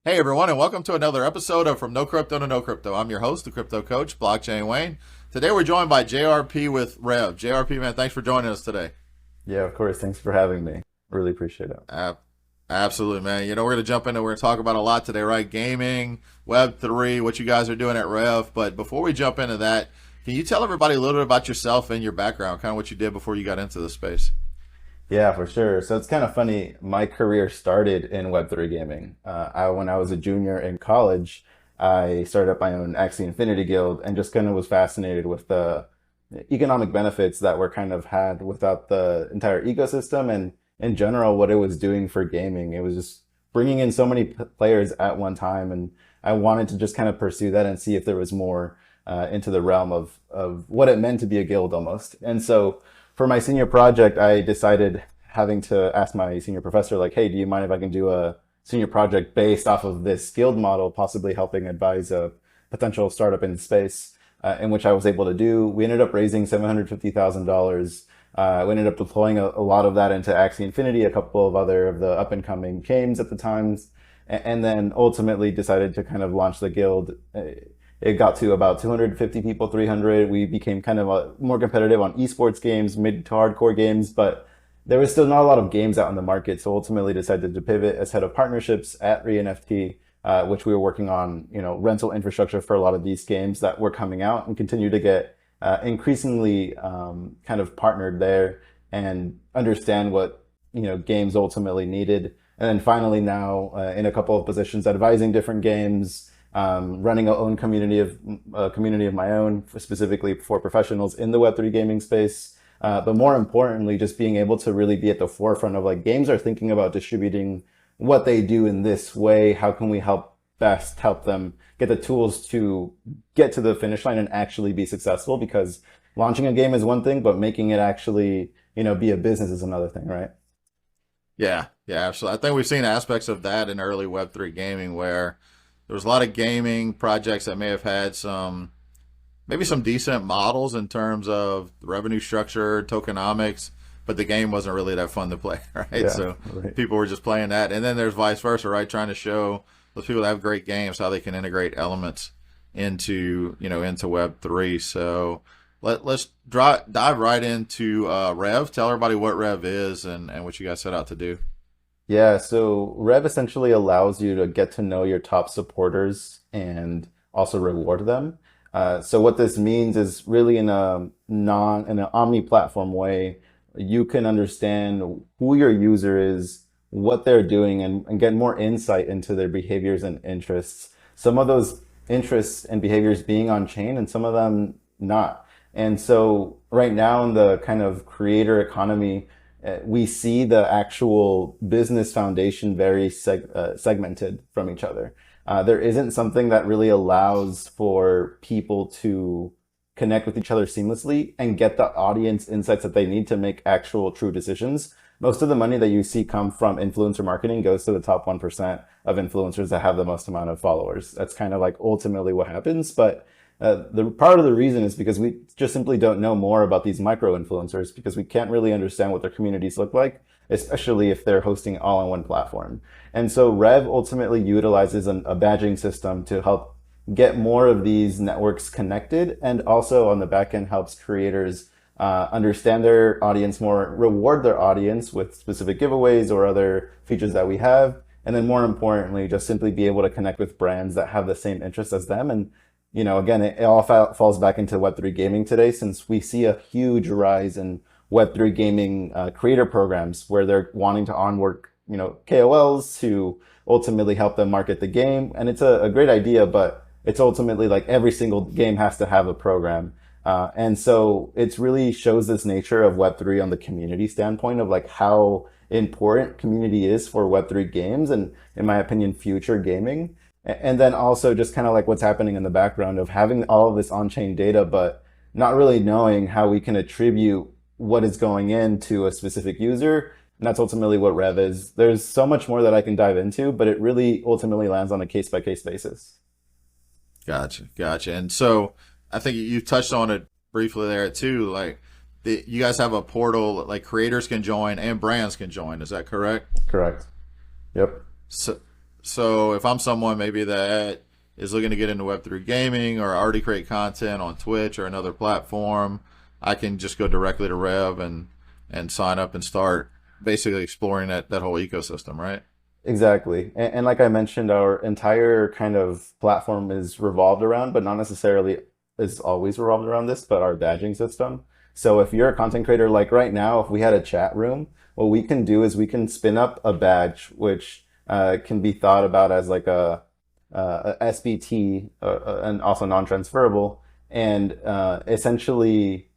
Hey everyone, and welcome to another episode of From No Crypto to No Crypto. I'm your host, the Crypto Coach, Blockchain Wayne. Today we're joined by JRP with Revv. JRP, man, thanks for joining us today. Yeah, of course. Thanks for having me. Really appreciate it. Uh, Absolutely, man. We're going to jump into, we're going to talk about a lot today, right? Gaming, Web3, what you guys are doing at Revv. But before we jump into that, can you tell everybody a little bit about yourself and your background, kind of what you did before you got into the space? Yeah, for sure. So it's kind of funny. My career started in Web3 gaming. When I was a junior in college, I started up my own Axie Infinity Guild and just kind of was fascinated with the economic benefits that were kind of had without the entire ecosystem and in general what it was doing for gaming. It was just bringing in so many players at one time, and I wanted to just kind of pursue that and see if there was more into the realm of what it meant to be a guild almost. And so for my senior project, I decided having to ask my senior professor, like, hey, do you mind if I can do a senior project based off of this guild model, possibly helping advise a potential startup in space, in which I was able to do. We ended up raising $750,000. We ended up deploying a lot of that into Axie Infinity, a couple of other of the up and coming games at the times, and then ultimately decided to kind of launch the guild. It got to about 250 people, 300. We became kind of more competitive on esports games, mid to hardcore games, but there was still not a lot of games out in the market. So ultimately decided to pivot as head of partnerships at ReNFT, which we were working on, rental infrastructure for a lot of these games that were coming out and continue to get increasingly kind of partnered there and understand what, games ultimately needed. And then finally now in a couple of positions advising different games, running a own community of my own, specifically for professionals in the Web3 gaming space. But more importantly, just being able to really be at the forefront of like games are thinking about distributing what they do in this way. How can we help them get the tools to get to the finish line and actually be successful? Because launching a game is one thing, but making it actually, be a business is another thing, right? Yeah, absolutely. I think we've seen aspects of that in early Web3 gaming where there was a lot of gaming projects that may have had maybe some decent models in terms of revenue structure, tokenomics, but the game wasn't really that fun to play, right? Yeah, So right. people were just playing that. And then there's vice versa, right? Trying to show those people that have great games how they can integrate elements into Web3. So dive right into Revv. Tell everybody what Revv is and what you guys set out to do. Yeah, so Rev essentially allows you to get to know your top supporters and also reward them. So what this means is really in an omni-platform way, you can understand who your user is, what they're doing, and get more insight into their behaviors and interests. Some of those interests and behaviors being on chain and some of them not. And so right now in the kind of creator economy, we see the actual business foundation very segmented from each other. There isn't something that really allows for people to connect with each other seamlessly and get the audience insights that they need to make actual true decisions. Most of the money that you see come from influencer marketing goes to the top 1% of influencers that have the most amount of followers. That's kind of like ultimately what happens. But the part of the reason is because we just simply don't know more about these micro influencers because we can't really understand what their communities look like, especially if they're hosting all on one platform. And so Rev ultimately utilizes a badging system to help get more of these networks connected, and also on the back end helps creators understand their audience more, reward their audience with specific giveaways or other features that we have, and then more importantly, just simply be able to connect with brands that have the same interests as them. And again, it all falls back into Web3 gaming today, since we see a huge rise in Web3 gaming creator programs where they're wanting to onboard, KOLs to ultimately help them market the game. And it's a great idea, but it's ultimately like every single game has to have a program. And so it's really shows this nature of Web3 on the community standpoint of like how important community is for Web3 games and, in my opinion, future gaming. And then also just kind of like what's happening in the background of having all of this on-chain data, but not really knowing how we can attribute what is going into a specific user. And that's ultimately what Rev is. There's so much more that I can dive into, but it really ultimately lands on a case by case basis. Gotcha. And so I think you touched on it briefly there too. Like you guys have a portal like creators can join and brands can join. Is that correct? Correct. Yep. So So if I'm someone maybe that is looking to get into Web3 gaming or already create content on Twitch or another platform, I can just go directly to Rev and sign up and start basically exploring that whole ecosystem, right? Exactly. And like I mentioned, our entire kind of platform is revolved around, but not necessarily is always revolved around this, but our badging system. So if you're a content creator, like right now, if we had a chat room, what we can do is we can spin up a badge, which can be thought about as like a SBT, and also non-transferable, and essentially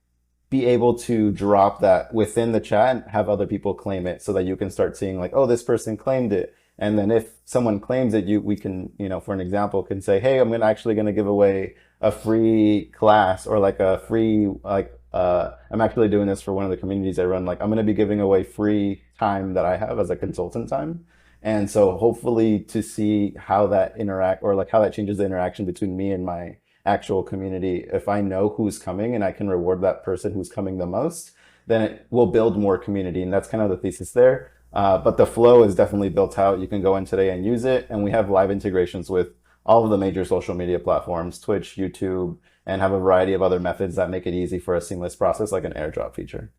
be able to drop that within the chat and have other people claim it so that you can start seeing like, oh, this person claimed it. And then if someone claims it, we can, for an example, can say, hey, I'm actually going to give away a free class or like a free, like, I'm actually doing this for one of the communities I run. Like, I'm going to be giving away free time that I have as a consultant time. And so hopefully to see how that interact or like how that changes the interaction between me and my actual community. If I know who's coming and I can reward that person who's coming the most, then it will build more community. And that's kind of the thesis there. But the flow is definitely built out. You can go in today and use it. And we have live integrations with all of the major social media platforms, Twitch, YouTube, and have a variety of other methods that make it easy for a seamless process like an airdrop feature.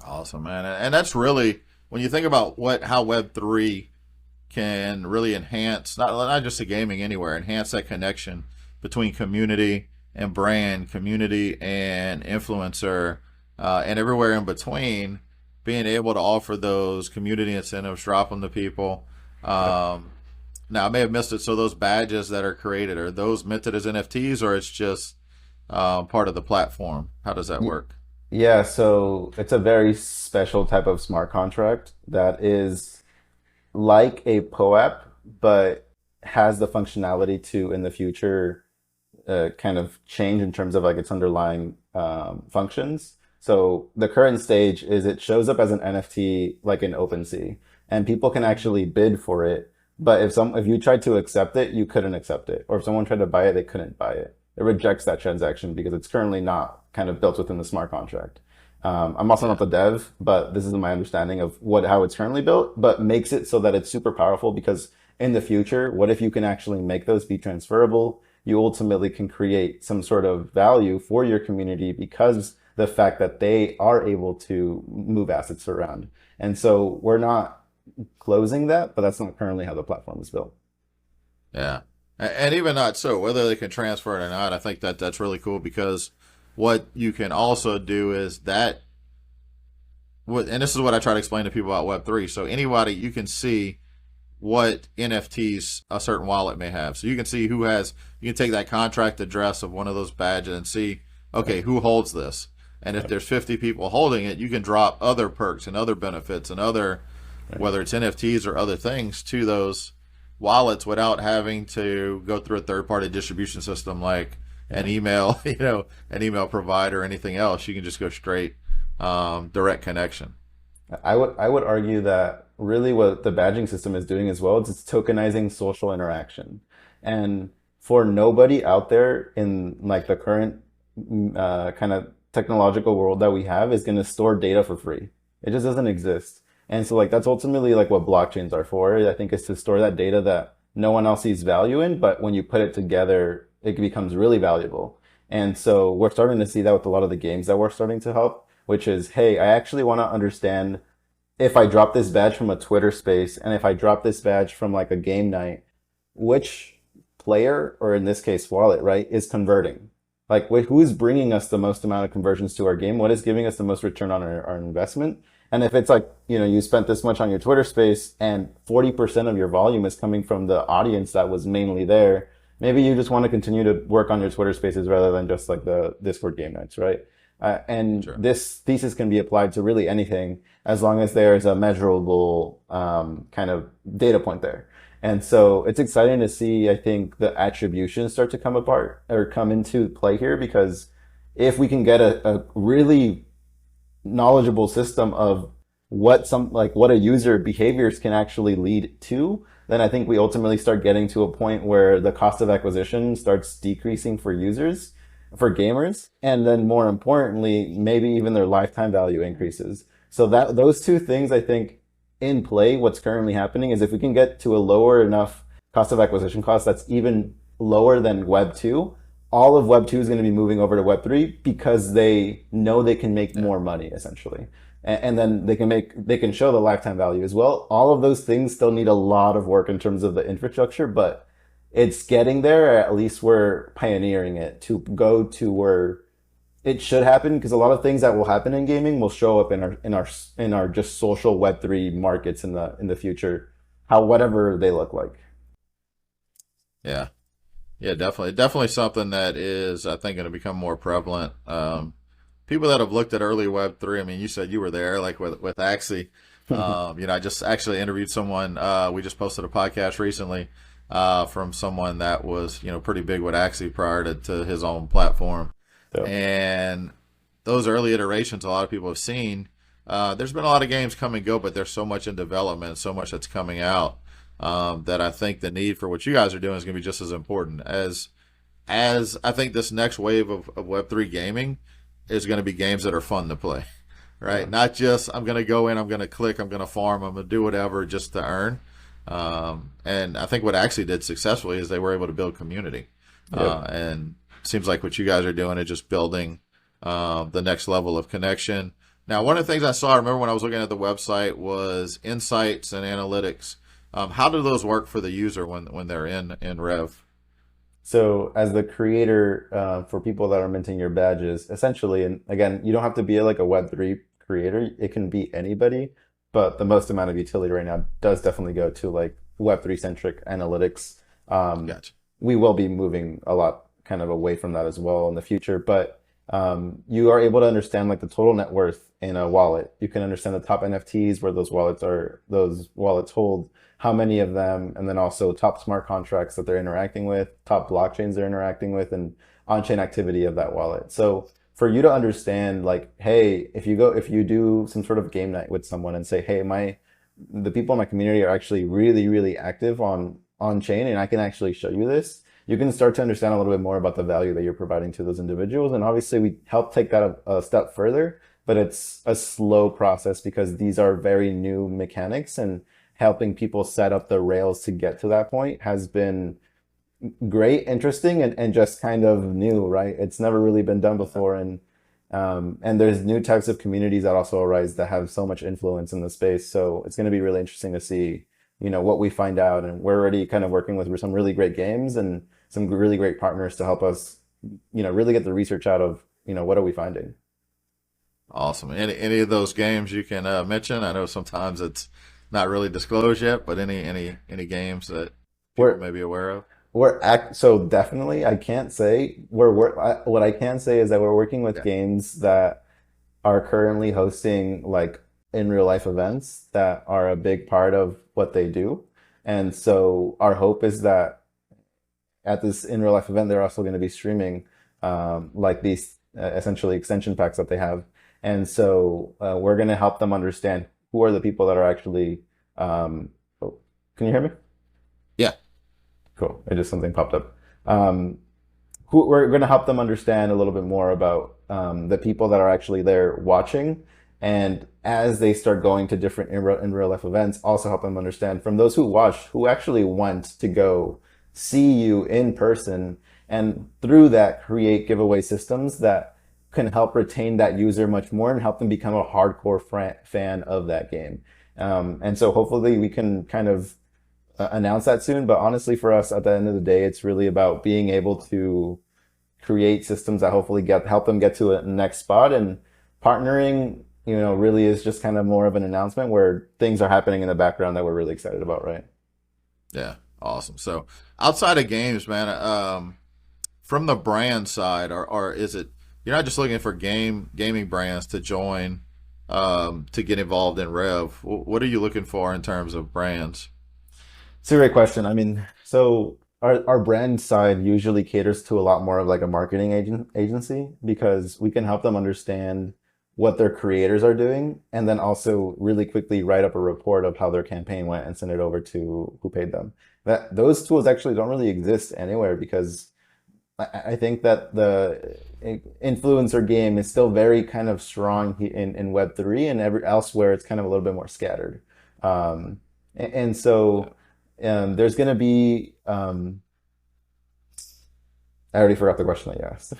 Awesome, man. And that's really when you think about what how Web3 can really enhance not just the gaming anywhere, enhance that connection between community and brand, community and influencer, and everywhere in between. Being able to offer those community incentives, drop them to people. Now I may have missed it. So those badges that are created are those minted as NFTs, or it's just part of the platform? How does that work? Yeah, so it's a very special type of smart contract that is like a POAP, but has the functionality to in the future kind of change in terms of like its underlying functions. So the current stage is it shows up as an NFT like in OpenSea, and people can actually bid for it. But if you tried to accept it, you couldn't accept it, or if someone tried to buy it, they couldn't buy it. It rejects that transaction because it's currently not kind of built within the smart contract. I'm also not Yeah. the dev, but this is my understanding of how it's currently built, but makes it so that it's super powerful because in the future, what if you can actually make those be transferable? You ultimately can create some sort of value for your community because the fact that they are able to move assets around. And so we're not closing that, but that's not currently how the platform is built. Yeah. And even not so, whether they can transfer it or not, I think that that's really cool because what you can also do is that, and this is what I try to explain to people about Web3. So anybody, you can see what NFTs a certain wallet may have. So you can see who has, you can take that contract address of one of those badges and see, okay, who holds this? And if Right. there's 50 people holding it, you can drop other perks and other benefits and other, Right. whether it's NFTs or other things to those wallets without having to go through a third party distribution system like an Yeah. email, an email provider or anything else. You can just go straight direct connection. I would argue that really what the badging system is doing as well is it's tokenizing social interaction. And for nobody out there in like the current kind of technological world that we have is going to store data for free. It just doesn't exist. And so like that's ultimately like what blockchains are for. I think is to store that data that no one else sees value in, but when you put it together, it becomes really valuable. And so we're starting to see that with a lot of the games that we're starting to help, which is, hey, I actually want to understand if I drop this badge from a Twitter space and if I drop this badge from like a game night, which player, or in this case, wallet, right, is converting? Like, who's bringing us the most amount of conversions to our game? What is giving us the most return on our investment? And if it's like, you spent this much on your Twitter space and 40% of your volume is coming from the audience that was mainly there, maybe you just want to continue to work on your Twitter spaces rather than just like the Discord game nights, right? And Sure. this thesis can be applied to really anything as long as there's a measurable kind of data point there. And so it's exciting to see, I think, the attribution start to come apart or come into play here because if we can get a really knowledgeable system of what a user behaviors can actually lead to, then I think we ultimately start getting to a point where the cost of acquisition starts decreasing for users, for gamers, and then more importantly, maybe even their lifetime value increases. So that those two things, I think, in play, what's currently happening is if we can get to a lower enough cost of acquisition cost that's even lower than Web 2, all of Web 2 is going to be moving over to Web 3 because they know they can make Yeah. more money essentially. And then they can show the lifetime value as well. All of those things still need a lot of work in terms of the infrastructure, but it's getting there. At least we're pioneering it to go to where it should happen, because a lot of things that will happen in gaming will show up in our just social Web3 markets in the future, how whatever they look like. Yeah. Yeah, definitely. Definitely something that is, I think, going to become more prevalent. People that have looked at early Web3, I mean, you said you were there, like with Axie. I just actually interviewed someone. We just posted a podcast recently from someone that was, pretty big with Axie prior to his own platform. So And those early iterations, a lot of people have seen. There's been a lot of games come and go, but there's so much in development, so much that's coming out that I think the need for what you guys are doing is going to be just as important as I think this next wave of Web3 gaming is going to be games that are fun to play, yeah, right? Not just I'm going to go in, I'm going to click, I'm going to farm, I'm going to do whatever just to earn. And I think what Axie did successfully is they were able to build community. yep. And it seems like what you guys are doing is just building the next level of connection. Now, one of the things I remember when I was looking at the website was insights and analytics. How do those work for the user when they're in Rev? So as the creator, for people that are minting your badges, essentially, and again, you don't have to be like a Web3 creator. It can be anybody, but the most amount of utility right now does definitely go to like Web3 centric analytics. Um, Gotcha. we will be moving a lot kind of away from that as well in the future, but you are able to understand like the total net worth in a wallet. You can understand the top NFTs, where those wallets hold, how many of them, and then also top smart contracts that they're interacting with, top blockchains they're interacting with, and on-chain activity of that wallet. So for you to understand, like, hey, if you do some sort of game night with someone and say, hey, the people in my community are actually really, really active on chain, and I can actually show you this, you can start to understand a little bit more about the value that you're providing to those individuals. And obviously, we help take that a step further, but it's a slow process because these are very new mechanics, and helping people set up the rails to get to that point has been great, interesting, and just kind of new, right? It's never really been done before. And there's new types of communities that also arise that have so much influence in the space. So it's going to be really interesting to see, what we find out. And we're already kind of working with some really great games and some really great partners to help us, really get the research out of, what are we finding? Awesome. Any of those games you can mention? I know sometimes it's not really disclosed yet, but any games that people We're may be aware of? so definitely I can't say what I can say is that we're working with Yeah. games that are currently hosting like in real life events that are a big part of what they do. And so our hope is that at this in real life event, they're also going to be streaming like these essentially extension packs that they have. And so we're going to help them understand who are the people that are actually. Oh, can you hear me? Yeah. Cool. It just something popped up. Um, who we're going to help them understand a little bit more about the people that are actually there watching, and as they start going to different in real life events, also help them understand from those who watch who actually went to go see you in person, and through that create giveaway systems that can help retain that user much more and help them become a hardcore fan of that game. And so hopefully we can kind of announce that soon. But honestly, for us, at the end of the day, it's really about being able to create systems that hopefully help them get to a next spot. And partnering, really is just kind of more of an announcement where things are happening in the background that we're really excited about, right? Yeah. Awesome. So outside of games, man, from the brand side, or is it you're not just looking for gaming brands to join to get involved in Rev? What are you looking for in terms of brands? It's a great question. I mean, so our brand side usually caters to a lot more of like a marketing agency, because we can help them understand what their creators are doing, and then also really quickly write up a report of how their campaign went and send it over to who paid them. That those tools actually don't really exist anywhere, because I think that the influencer game is still very kind of strong in Web3, and elsewhere it's kind of a little bit more scattered. And so there's going to be, I already forgot the question that you asked.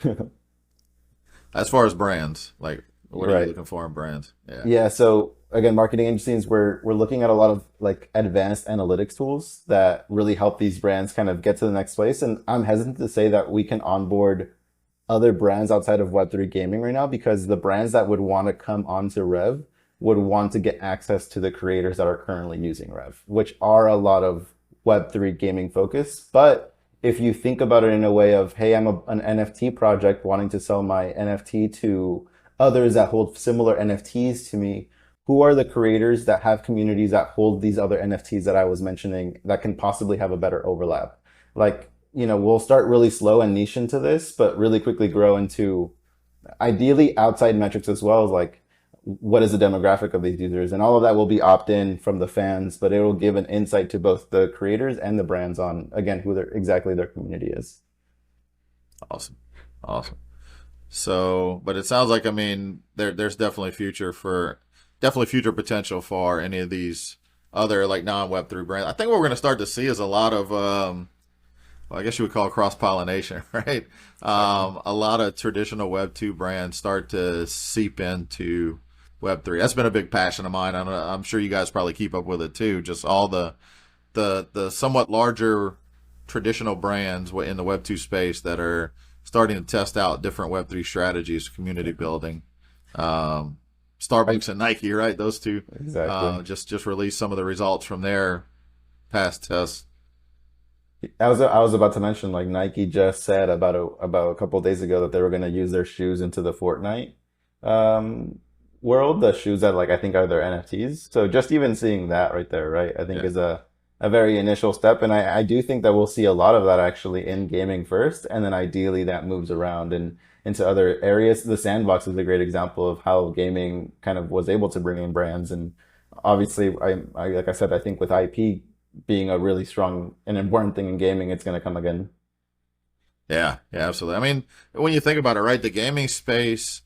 As far as brands, like what are you Right. looking for in brands? Yeah. Yeah, so again, marketing agencies, we're looking at a lot of like advanced analytics tools that really help these brands kind of get to the next place. And I'm hesitant to say that we can onboard other brands outside of Web3 gaming right now because the brands that would want to come onto Rev would want to get access to the creators that are currently using Rev, which are a lot of Web3 gaming focus. But if you think about it in a way of, hey, an NFT project wanting to sell my NFT to others that hold similar NFTs to me, who are the creators that have communities that hold these other NFTs that I was mentioning that can possibly have a better overlap? Like, we'll start really slow and niche into this, but really quickly grow into ideally outside metrics as well as like what is the demographic of these users, and all of that will be opt-in from the fans, but it will give an insight to both the creators and the brands on again who exactly their community is. Awesome. Awesome. So, but it sounds like, I mean, there's definitely future potential for any of these other like non Web3 brands. I think what we're going to start to see is a lot of, well, I guess you would call it cross pollination, right? A lot of traditional Web2 brands start to seep into Web3. That's been a big passion of mine. I'm sure you guys probably keep up with it too. Just all the somewhat larger traditional brands in the Web2 space that are starting to test out different Web3 strategies, community building. Um, I, Starbucks and Nike, right? Those two exactly. just released some of the results from their past tests. I was about to mention like Nike just said about a couple of days ago that they were going to use their shoes into the Fortnite um, world. The shoes that like I think are their NFTs. So just even seeing that right there, right, I think Yeah, is a very initial step, and I do think that we'll see a lot of that actually in gaming first, and then ideally that moves around and into other areas. The sandbox is a great example of how gaming kind of was able to bring in brands, and obviously I like I said, I think with IP being a really strong and important thing in gaming, it's going to come again. yeah, absolutely. I mean, when you think about it, right, the gaming space,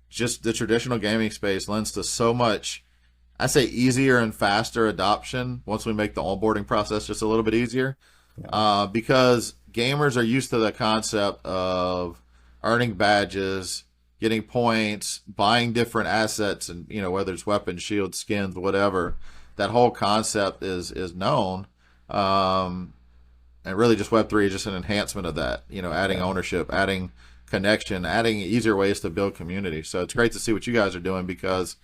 just the traditional gaming space, lends to so much, I say, easier and faster adoption once we make the onboarding process just a little bit easier. Yeah. Because gamers are used to the concept of earning badges, getting points, buying different assets, and whether it's weapons, shields, skins, whatever. That whole concept is known, um, and really just Web3 is just an enhancement of that. Adding Yeah. ownership, adding connection, adding easier ways to build community. So it's great to see what you guys are doing because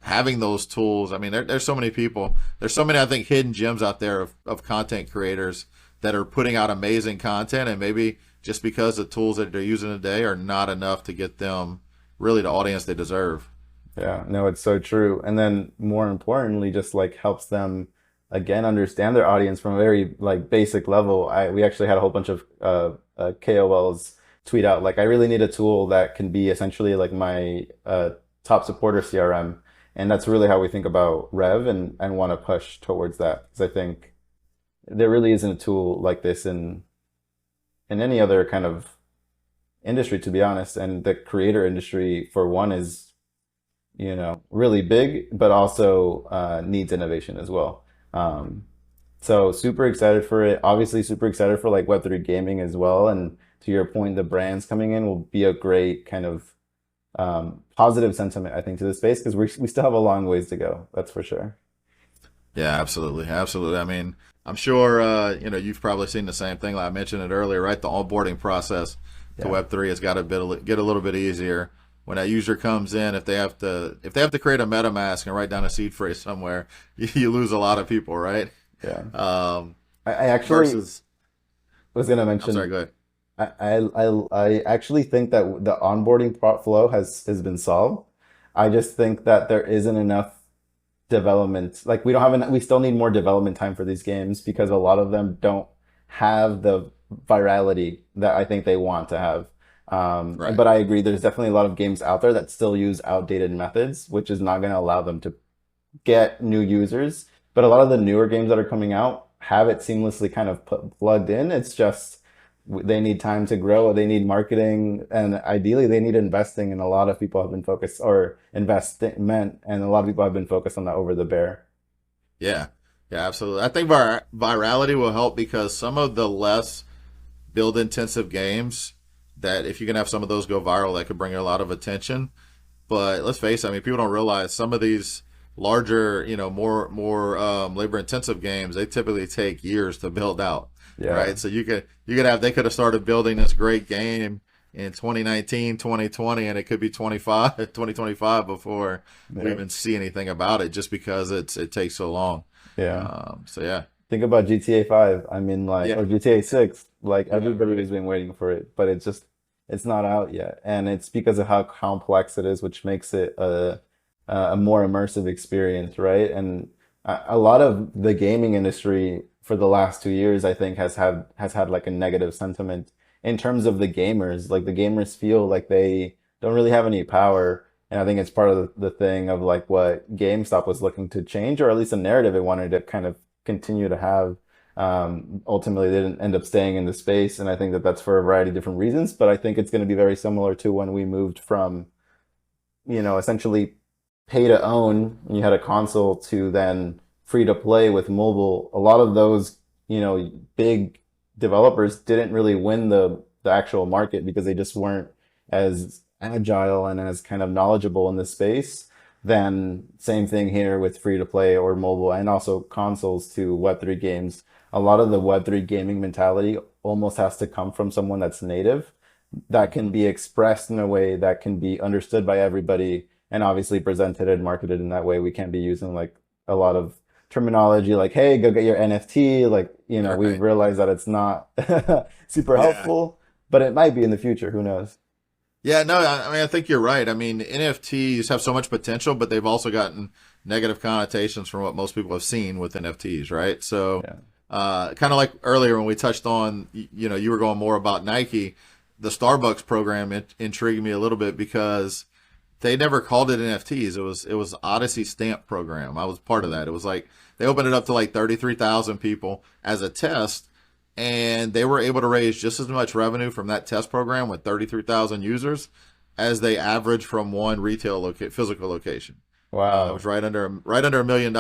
having those tools. I mean, there's so many people. There's so many, I think, hidden gems out there of content creators that are putting out amazing content, and maybe just because the tools that they're using today are not enough to get them really the audience they deserve. Yeah, no, it's so true. And then more importantly, just like helps them again understand their audience from a very like basic level. We actually had a whole bunch of KOLs tweet out like I really need a tool that can be essentially like my top supporter CRM. And that's really how we think about Rev and want to push towards that. Because I think there really isn't a tool like this in any other kind of industry, to be honest. And the creator industry, for one, is really big, but also needs innovation as well. Um, so super excited for it. Obviously, super excited for like Web3 gaming as well. And to your point, the brands coming in will be a great kind of positive sentiment, I think, to the space because we still have a long ways to go. That's for sure. Yeah, absolutely, absolutely. I mean, I'm sure you've probably seen the same thing. Like I mentioned it earlier, right? The onboarding process to Yeah. Web3 has got to get a little bit easier. When that user comes in, if they have to create a MetaMask and write down a seed phrase somewhere, you lose a lot of people, right? Yeah. Um, I actually versus, was going to I'm sorry, mention go ahead. I actually think that the onboarding flow has been solved. I just think that there isn't enough development. Like we don't have we still need more development time for these games because a lot of them don't have the virality that I think they want to have. Right. But I agree, there's definitely a lot of games out there that still use outdated methods, which is not going to allow them to get new users. But a lot of the newer games that are coming out have it seamlessly kind of plugged in. It's just They need time to grow, they need marketing, and ideally they need investing. And a lot of people have been focused or investment, and a lot of people have been focused on that over the bear. Yeah, yeah, absolutely. I think virality will help because some of the less build intensive games that if you can have some of those go viral, that could bring a lot of attention. But let's face it, I mean, people don't realize some of these larger, more labor intensive games, they typically take years to build out, Yeah. right? So they could have started building this great game in 2019, 2020, and it could be 2025 before we Yeah. even see anything about it, just because it takes so long. Yeah. So yeah, Think about GTA 5. I mean, like, yeah, or GTA 6. Like, yeah, everybody right, has been waiting for it, but it's not out yet. And it's because of how complex it is, which makes it a more immersive experience, right? And a lot of the gaming industry for the last 2 years, I think, has had like a negative sentiment in terms of the gamers. Like, the gamers feel like they don't really have any power. And I think it's part of the thing of like what GameStop was looking to change, or at least a narrative it wanted to kind of continue to have. Ultimately, they didn't end up staying in the space, and I think that that's for a variety of different reasons. But I think it's going to be very similar to when we moved from, essentially pay to own, and you had a console, to then free to play with mobile. A lot of those, big developers didn't really win the actual market because they just weren't as agile and as kind of knowledgeable in this space. Then same thing here with free to play or mobile and also consoles to Web3 games. A lot of the Web3 gaming mentality almost has to come from someone that's native, that can hmm be expressed in a way that can be understood by everybody, and obviously presented and marketed in that way. We can't be using like a lot of terminology like, hey, go get your NFT. Like, we've right, realized that it's not super yeah. helpful, but it might be in the future. Who knows? Yeah, no, I mean, I think you're right. I mean, NFTs have so much potential, but they've also gotten negative connotations from what most people have seen with NFTs, right? So, Yeah. kind of like earlier when we touched on, you were going more about Nike. The Starbucks program intrigued me a little bit because they never called it NFTs. It was Odyssey Stamp Program. I was part of that. It was like they opened it up to like 33,000 people as a test, and they were able to raise just as much revenue from that test program with 33,000 users as they averaged from one physical location. It was Wow. right under $1 million,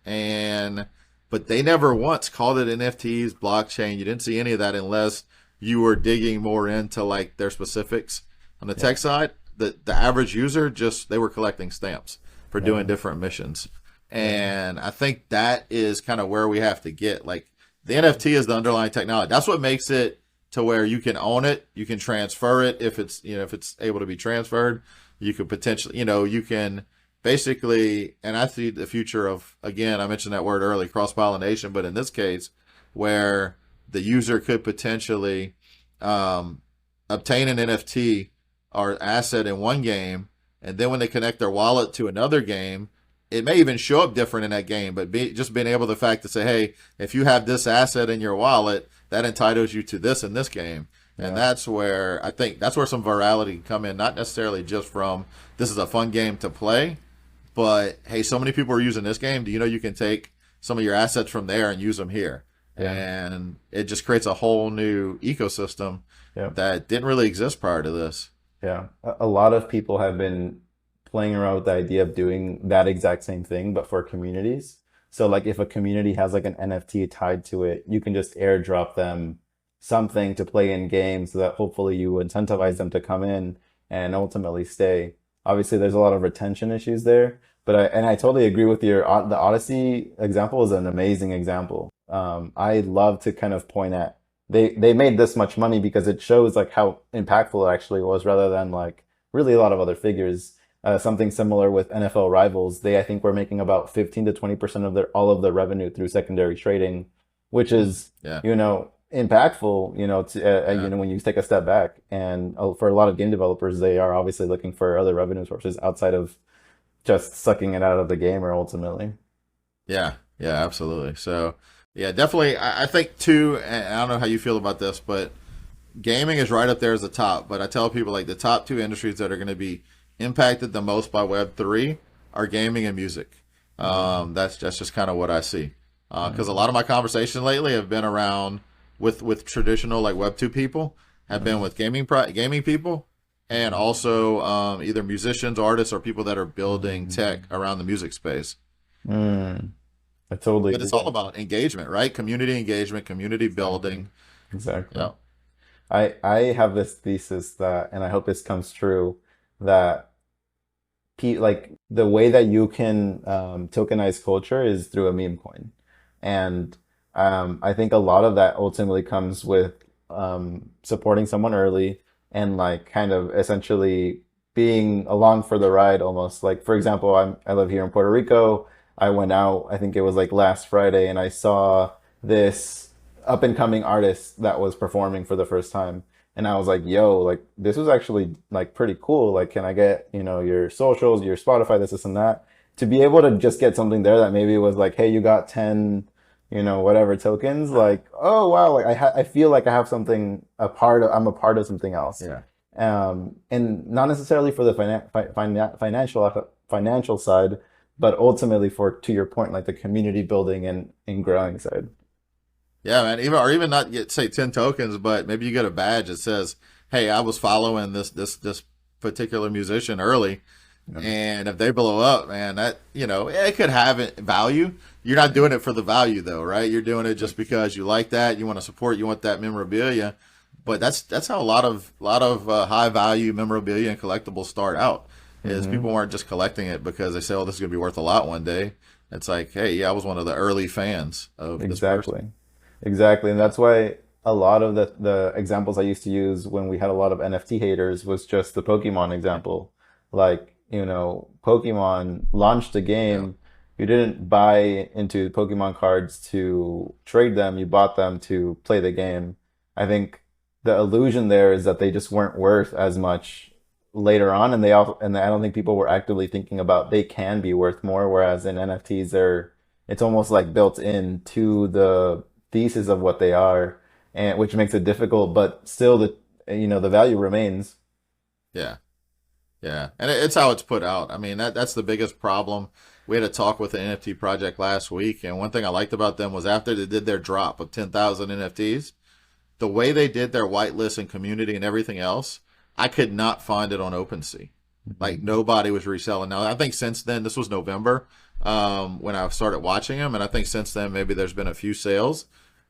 and but they never once called it NFTs, blockchain. You didn't see any of that unless you were digging more into like their specifics on the Yeah. tech side. The average user, just they were collecting stamps for doing Yeah. different missions, Yeah. and I think that is kind of where we have to get. Like the NFT is the underlying technology. That's what makes it to where you can own it, you can transfer it if it's able to be transferred. You could potentially, you can basically, and I see the future of, again, I mentioned that word early, cross pollination, but in this case, where the user could potentially um, obtain an NFT or asset in one game, and then when they connect their wallet to another game, it may even show up different in that game. But just being able the fact to say, hey, if you have this asset in your wallet, that entitles you to this in this game. And Yeah. that's where I think that's where some virality can come in, not necessarily just from this is a fun game to play, but hey, so many people are using this game. Do you know you can take some of your assets from there and use them here? Yeah. And it just creates a whole new ecosystem Yeah. that didn't really exist prior to this. Yeah, a lot of people have been playing around with the idea of doing that exact same thing, but for communities. So, like, if a community has like an NFT tied to it, you can just airdrop them something to play in games so that hopefully you incentivize them to come in and ultimately stay. Obviously, there's a lot of retention issues there, but I totally agree with the Odyssey example is an amazing example. I love to kind of point at they made this much money because it shows like how impactful it actually was, rather than like really a lot of other figures. Something similar with NFL Rivals, they I think were making about 15 to 20% of their all of their revenue through secondary trading, which Hmm. is Yeah, impactful. yeah, When you take a step back, and for a lot of game developers, they are obviously looking for other revenue sources outside of just sucking it out of the gamer ultimately. yeah, yeah, absolutely. So, yeah, definitely. I think too, and I don't know how you feel about this, but gaming is right up there as the top. But I tell people like the top two industries that are going to be impacted the most by Web3 are gaming and music. Mm, That's just kind of what I see. Because a mm, lot of my conversation lately have been around with traditional like Web 2 people, have been with gaming people, and also either musicians, artists, or people that are building tech around the music space. Mm, I totally But it's all agree. about engagement, right? Community engagement, community Exactly. building. Exactly. Yeah, I have this thesis that, and I hope this comes true, that like the way that you can tokenize culture is through a meme coin. And I think a lot of that ultimately comes with supporting someone early and like kind of essentially being along for the ride almost. Like for example, I live here in Puerto Rico. I went out, I think it was like last Friday, and I saw this up and coming artist that was performing for the first time. And I was like, yo, like this was actually like pretty cool. Like, can I get, your socials, your Spotify, this and that? To be able to just get something there that maybe was like, hey, you got 10, whatever tokens, like, oh wow, like I feel like I have something I'm a part of something else. yeah. And not necessarily for the financial side, but ultimately for, to your point, like the community building and growing side. Yeah, man. Even not get say 10 tokens, but maybe you get a badge that says, "Hey, I was following this particular musician early, Yeah. and if they blow up, man, that it could have value. You're not doing it for the value though, right? You're doing it just because you like that, you want to support, you want that memorabilia. But that's how a lot of high value memorabilia and collectibles start out. Is Hmm. people weren't just collecting it because they say, "Oh, this is gonna be worth a lot one day." It's like, hey, yeah, I was one of the early fans of this person. Exactly. Exactly. And Yeah. that's why a lot of the examples I used to use when we had a lot of NFT haters was just the Pokemon example. Like, Pokemon launched a Yeah. game. You didn't buy into Pokemon cards to trade them, you bought them to play the game. I think the illusion there is that they just weren't worth as much later on, and I don't think people were actively thinking about they can be worth more, whereas in NFTs it's almost like built into the thesis of what they are, and which makes it difficult, but still the value remains. Yeah. Yeah, and it's how it's put out. I mean, that's the biggest problem. We had a talk with the NFT project last week, and one thing I liked about them was after they did their drop of 10,000 NFTs, the way they did their whitelist and community and everything else, I could not find it on OpenSea. Like Mhm. nobody was reselling. Now, I think since then, this was November when I started watching them, and I think since then maybe there's been a few sales,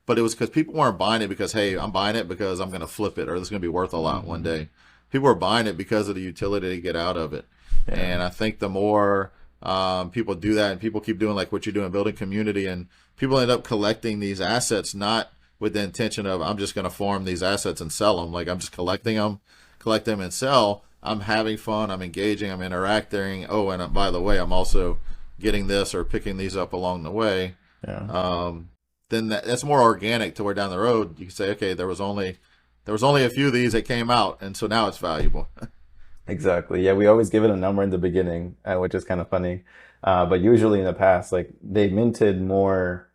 but it was because people weren't buying it because hey, I'm buying it because I'm going to flip it or this is going to be worth a lot one Mhm. day. People were buying it because of the utility they get out of it, Yeah. and I think the more people do that and people keep doing like what you're doing, building community, and people end up collecting these assets not with the intention of I'm just going to farm these assets and sell them. Like I'm just collecting them, collect them and sell. I'm having fun. I'm engaging. I'm interacting. Oh, and by the way, I'm also getting this or picking these up along the way. Yeah. Um, then that's more organic to where down the road you can say, okay, there was only a few of these that came out, and so now it's valuable. Exactly. Yeah, we always give it a number in the beginning, which is kind of funny. But usually in the past, like they minted more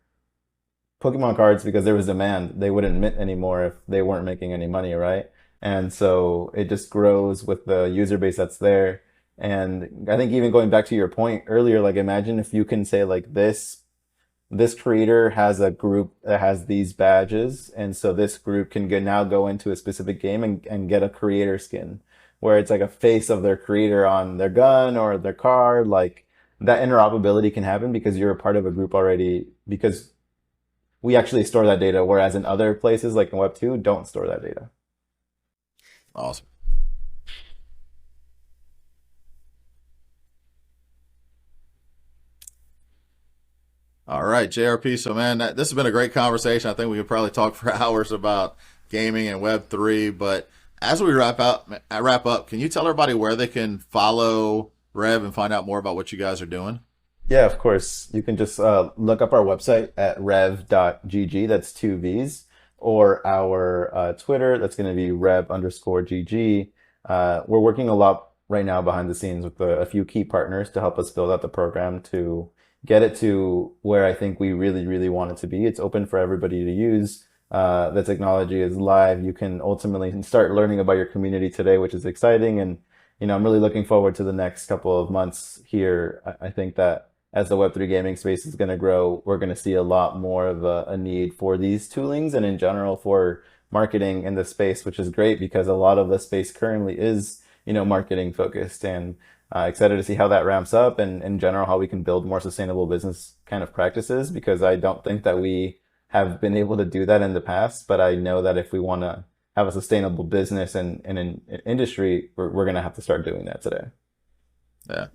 Pokemon cards because there was demand. They wouldn't mint anymore if they weren't making any money, right? And so it just grows with the user base that's there. And I think even going back to your point earlier, like imagine if you can say like this creator has a group that has these badges, and so this group can now go into a specific game and get a creator skin, where it's like a face of their creator on their gun or their card. Like that interoperability can happen because you're a part of a group already, because we actually store that data, whereas in other places like in Web 2, don't store that data. Awesome. All right, JRP. So, man, this has been a great conversation. I think we could probably talk for hours about gaming and Web3. But as we wrap up, can you tell everybody where they can follow Rev and find out more about what you guys are doing? Yeah, of course. You can just look up our website at rev.gg, that's two V's, or our Twitter, that's going to be rev_gg. We're working a lot right now behind the scenes with a few key partners to help us build out the program to get it to where I think we really, really want it to be. It's open for everybody to use. The technology is live. You can ultimately start learning about your community today, which is exciting. And I'm really looking forward to the next couple of months here. I think that as the Web3 gaming space is going to grow, we're going to see a lot more of a need for these toolings and in general for marketing in the space, which is great because a lot of the space currently is, marketing focused, and excited to see how that ramps up and in general how we can build more sustainable business kind of practices, because I don't think that we have been able to do that in the past, but I know that if we want to have a sustainable business and an industry, we're going to have to start doing that today. Yeah.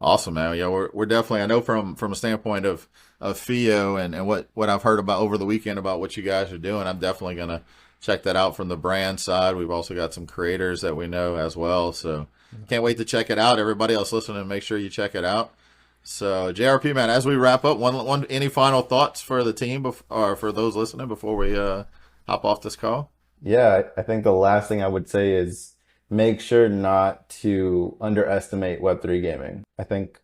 Awesome, man. Yeah, we're definitely. I know from a standpoint of FIO and what I've heard about over the weekend about what you guys are doing, I'm definitely gonna check that out from the brand side. We've also got some creators that we know as well, so can't wait to check it out. Everybody else listening, make sure you check it out. So JRP, man, as we wrap up, one any final thoughts for the team or for those listening before we hop off this call? Yeah, I think the last thing I would say is make sure not to underestimate Web3 gaming. I think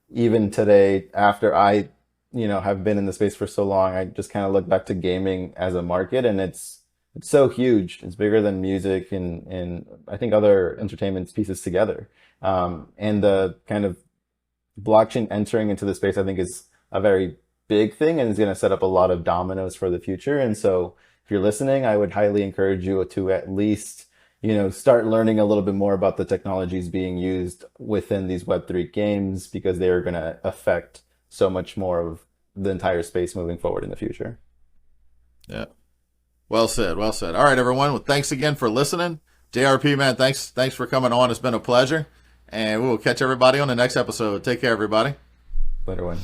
even today, after I, have been in the space for so long, I just kind of look back to gaming as a market, and it's so huge. It's bigger than music and I think other entertainment pieces together. And the kind of blockchain entering into the space, I think, is a very big thing and is going to set up a lot of dominoes for the future. And so if you're listening, I would highly encourage you to at least, start learning a little bit more about the technologies being used within these Web3 games, because they are going to affect so much more of the entire space moving forward in the future. Yeah. Well said. Well said. All right, everyone. Well, thanks again for listening. JRP, man, thanks for coming on. It's been a pleasure. And we will catch everybody on the next episode. Take care, everybody. Later, one.